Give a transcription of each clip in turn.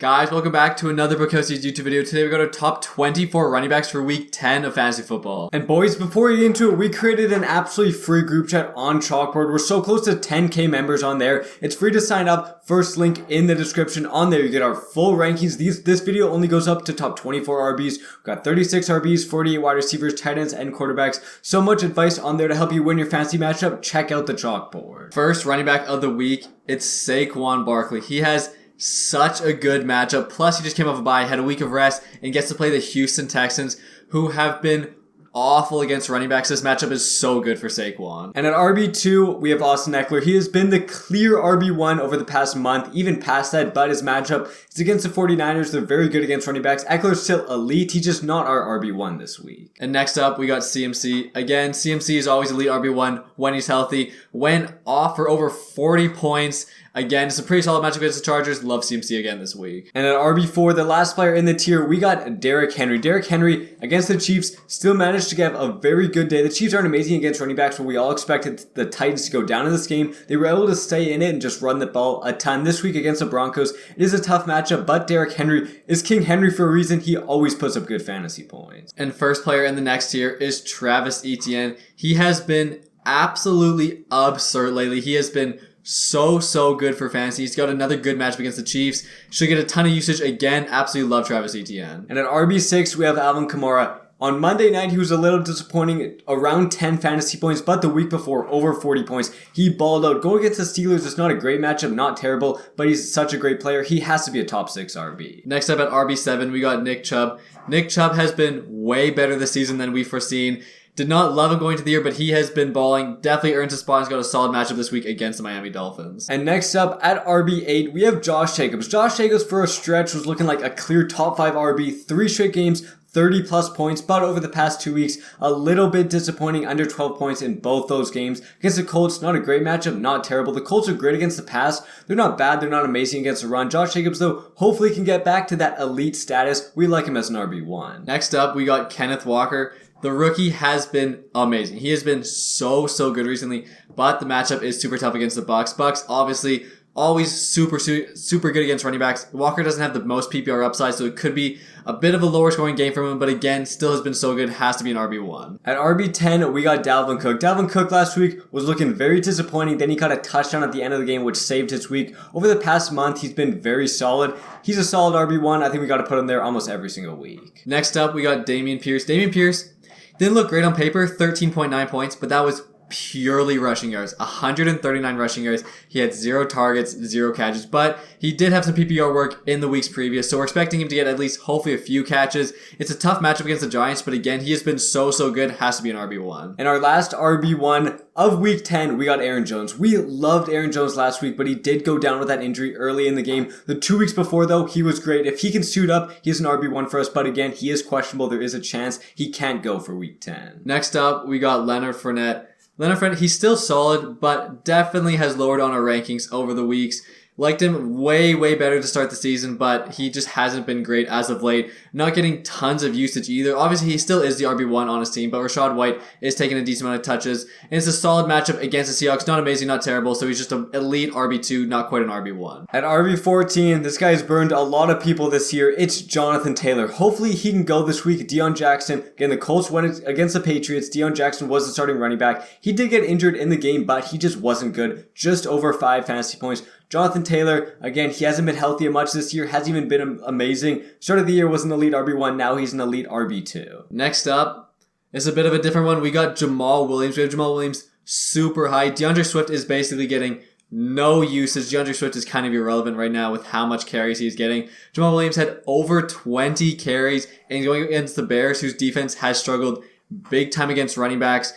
Guys, welcome back to another Bukosi's YouTube video. Today we got our top 24 running backs for week 10 of fantasy football. And boys, before we get into it, we created an absolutely free group chat on Chalkboard. We're so close to 10k members on there. It's free to sign up. First link in the description. On there you get our full rankings. This video only goes up to top 24 RBs. We've got 36 RBs, 48 wide receivers, tight ends, and quarterbacks. So much advice on there to help you win your fantasy matchup. Check out the Chalkboard. First running back of the week, it's Saquon Barkley. He has such a good matchup. Plus, he just came off a bye, had a week of rest, and gets to play the Houston Texans, who have been awful against running backs. This matchup is so good for Saquon. And at RB2, we have Austin Eckler. He has been the clear RB1 over the past month, even past that, but his matchup is against the 49ers. They're very good against running backs. Eckler's still elite. He's just not our RB1 this week. And next up, we got CMC. Again, CMC is always elite RB1 when he's healthy. Went off for over 40 points. Again, it's a pretty solid matchup against the Chargers. Love CMC again this week. And at RB4, the last player in the tier, we got Derrick Henry. Derrick Henry against the Chiefs still managed to have a very good day. The Chiefs aren't amazing against running backs, but we all expected the Titans to go down in this game. They were able to stay in it and just run the ball a ton. This week against the Broncos, it is a tough matchup, but Derrick Henry is King Henry for a reason. He always puts up good fantasy points. And first player in the next tier is Travis Etienne. He has been absolutely absurd lately. He has been so good for fantasy. He's got another good matchup against the Chiefs. Should get a ton of usage. Again, absolutely love Travis Etienne. And at RB6, we have Alvin Kamara. On Monday night, he was a little disappointing, around 10 fantasy points, but the week before, over 40 points. He balled out. Going against the Steelers is not a great matchup, not terrible, but he's such a great player. He has to be a top 6 RB. Next up at RB7, we got Nick Chubb. Nick Chubb has been way better this season than we've foreseen. Did not love him going to the year, but he has been balling. Definitely earns a spot. He's got a solid matchup this week against the Miami Dolphins. And next up at RB8, we have Josh Jacobs. Josh Jacobs for a stretch was looking like a clear top 5 RB. 3 straight games, 30 plus points, but over the past 2 weeks, a little bit disappointing, under 12 points in both those games. Against the Colts, not a great matchup, not terrible. The Colts are great against the pass. They're not bad, they're not amazing against the run. Josh Jacobs, though, hopefully can get back to that elite status. We like him as an RB1. Next up, we got Kenneth Walker. The rookie has been amazing. He has been so good recently, but the matchup is super tough against the Bucs. Bucs, obviously, always super good against running backs. Walker doesn't have the most PPR upside, so it could be a bit of a lower scoring game from him, but again, still has been so good, has to be an RB1. At RB10, we got Dalvin Cook. Dalvin Cook last week was looking very disappointing, then he caught a touchdown at the end of the game, which saved his week. Over the past month, he's been very solid. He's a solid RB1. I think we got to put him there almost every single week. Next up, we got Dameon Pierce. Dameon Pierce didn't look great on paper, 13.9 points, but that was purely rushing yards. 139 rushing yards. He had 0 targets, 0 catches, but he did have some PPR work in the weeks previous, so we're expecting him to get at least hopefully a few catches. It's a tough matchup against the Giants, but again, he has been so good, has to be an RB1. And our last RB1 of week 10, we got Aaron Jones. We loved Aaron Jones last week, but he did go down with that injury early in the game. The 2 weeks before, though, he was great. If he can suit up, he's an RB1 for us, but again, he is questionable. There is a chance he can't go for week 10. Next up, we got Leonard Fournette. Leonard Fournette, he's still solid, but definitely has lowered on our rankings over the weeks. Liked him way better to start the season, but he just hasn't been great as of late. Not getting tons of usage either. Obviously, he still is the RB1 on his team, but Rachaad White is taking a decent amount of touches. And it's a solid matchup against the Seahawks. Not amazing, not terrible, so he's just an elite RB2, not quite an RB1. At RB14, this guy's burned a lot of people this year. It's Jonathan Taylor. Hopefully, he can go this week. Deion Jackson, again, the Colts went against the Patriots. Deion Jackson was the starting running back. He did get injured in the game, but he just wasn't good. Just over 5 fantasy points. Jonathan Taylor, again, he hasn't been healthy much this year, hasn't even been amazing. Start of the year was an elite RB1, now he's an elite RB2. Next up is a bit of a different one. We got Jamal Williams. We have Jamal Williams super high. DeAndre Swift is basically getting no usage. DeAndre Swift is kind of irrelevant right now with how much carries he's getting. Jamal Williams had over 20 carries, and he's going against the Bears, whose defense has struggled big time against running backs.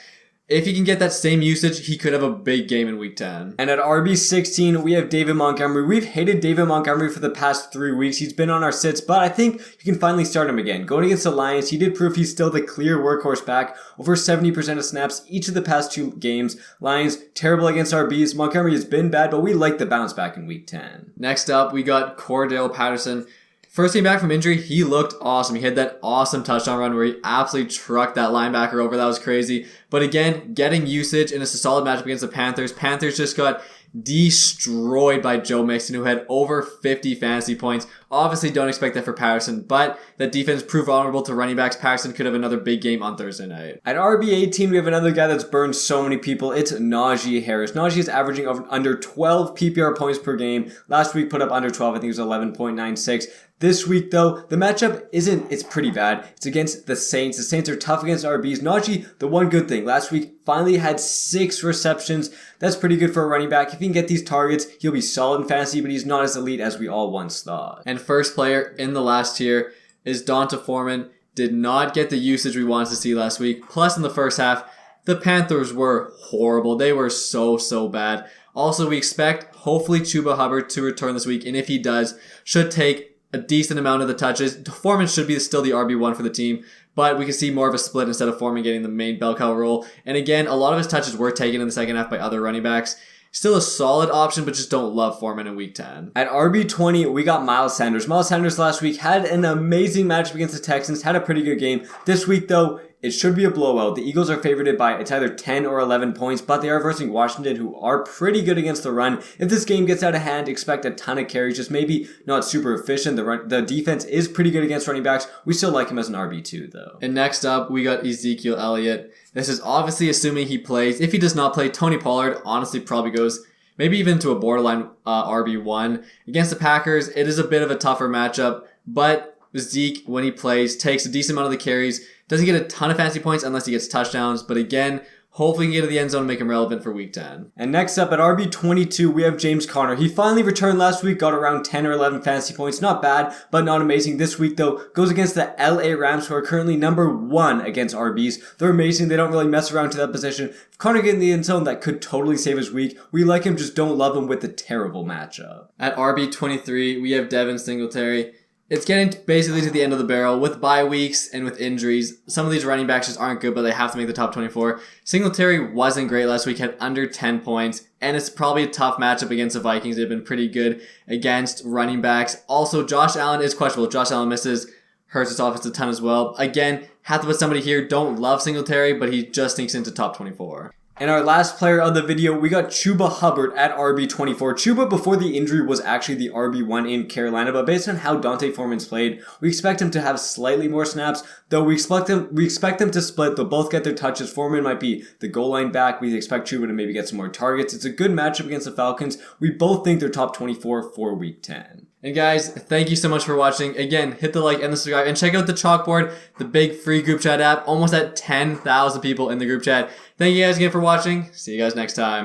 If he can get that same usage, he could have a big game in week 10. And at RB16, we have David Montgomery. We've hated David Montgomery for the past 3 weeks. He's been on our sits, but I think you can finally start him again. Going against the Lions, he did prove he's still the clear workhorse back. Over 70% of snaps each of the past 2 games. Lions, terrible against RBs. Montgomery has been bad, but we like the bounce back in week 10. Next up, we got Cordell Patterson. First game back from injury, he looked awesome. He had that awesome touchdown run where he absolutely trucked that linebacker over. That was crazy. But again, getting usage, and it's a solid matchup against the Panthers. Panthers just got destroyed by Joe Mixon, who had over 50 fantasy points. Obviously, don't expect that for Patterson, but that defense proved vulnerable to running backs. Patterson could have another big game on Thursday night. At RB18, we have another guy that's burned so many people. It's Najee Harris. Najee is averaging under 12 PPR points per game. Last week put up under 12. I think it was 11.96. This week, though, the matchup it's pretty bad. It's against the Saints. The Saints are tough against RBs. Najee, the one good thing, last week finally had 6 receptions. That's pretty good for a running back. If he can get these targets, he'll be solid in fantasy, but he's not as elite as we all once thought. And first player in the last tier is Donta Foreman. Did not get the usage we wanted to see last week. Plus, in the first half, the Panthers were horrible. They were so bad. Also, we expect, hopefully, Chuba Hubbard to return this week, and if he does, should take a decent amount of the touches. Foreman should be still the RB1 for the team, but we can see more of a split instead of Foreman getting the main bell cow role. And again, a lot of his touches were taken in the second half by other running backs. Still a solid option, but just don't love Foreman in week 10. At RB20, we got Miles Sanders. Miles Sanders last week had an amazing matchup against the Texans, had a pretty good game. This week, though, it should be a blowout. The Eagles are favored by it's either 10 or 11 points, but they are versing Washington, who are pretty good against the run. If this game gets out of hand, expect a ton of carries, just maybe not super efficient. The defense is pretty good against running backs. We still like him as an RB2, though. And next up, we got Ezekiel Elliott. This is obviously assuming he plays. If he does not play, Tony Pollard honestly probably goes maybe even to a borderline RB1. Against the Packers, it is a bit of a tougher matchup, but Zeke, when he plays, takes a decent amount of the carries. Doesn't get a ton of fantasy points unless he gets touchdowns, but again, hopefully he can get to the end zone and make him relevant for week 10. And next up at RB22, we have James Conner. He finally returned last week, got around 10 or 11 fantasy points. Not bad, but not amazing. This week, though, goes against the LA Rams, who are currently number 1 against RBs. They're amazing. They don't really mess around to that position. If Conner gets in the end zone, that could totally save his week. We like him, just don't love him with the terrible matchup. At RB23, we have Devin Singletary. It's getting basically to the end of the barrel with bye weeks and with injuries. Some of these running backs just aren't good, but they have to make the top 24. Singletary wasn't great last week, had under 10 points, and it's probably a tough matchup against the Vikings. They've been pretty good against running backs. Also, Josh Allen is questionable. Josh Allen misses, hurts his offense a ton as well. Again, have to put somebody here. Don't love Singletary, but he just sneaks into top 24. And our last player of the video, we got Chuba Hubbard at RB24. Chuba, before the injury, was actually the RB1 in Carolina, but based on how Donta Foreman's played, we expect him to have slightly more snaps, though we expect them to split. They'll both get their touches. Foreman might be the goal line back. We expect Chuba to maybe get some more targets. It's a good matchup against the Falcons. We both think they're top 24 for week 10. And guys, thank you so much for watching. Again, hit the like and the subscribe, and check out the Chalkboard, the big free group chat app. Almost at 10,000 people in the group chat. Thank you guys again for watching. See you guys next time.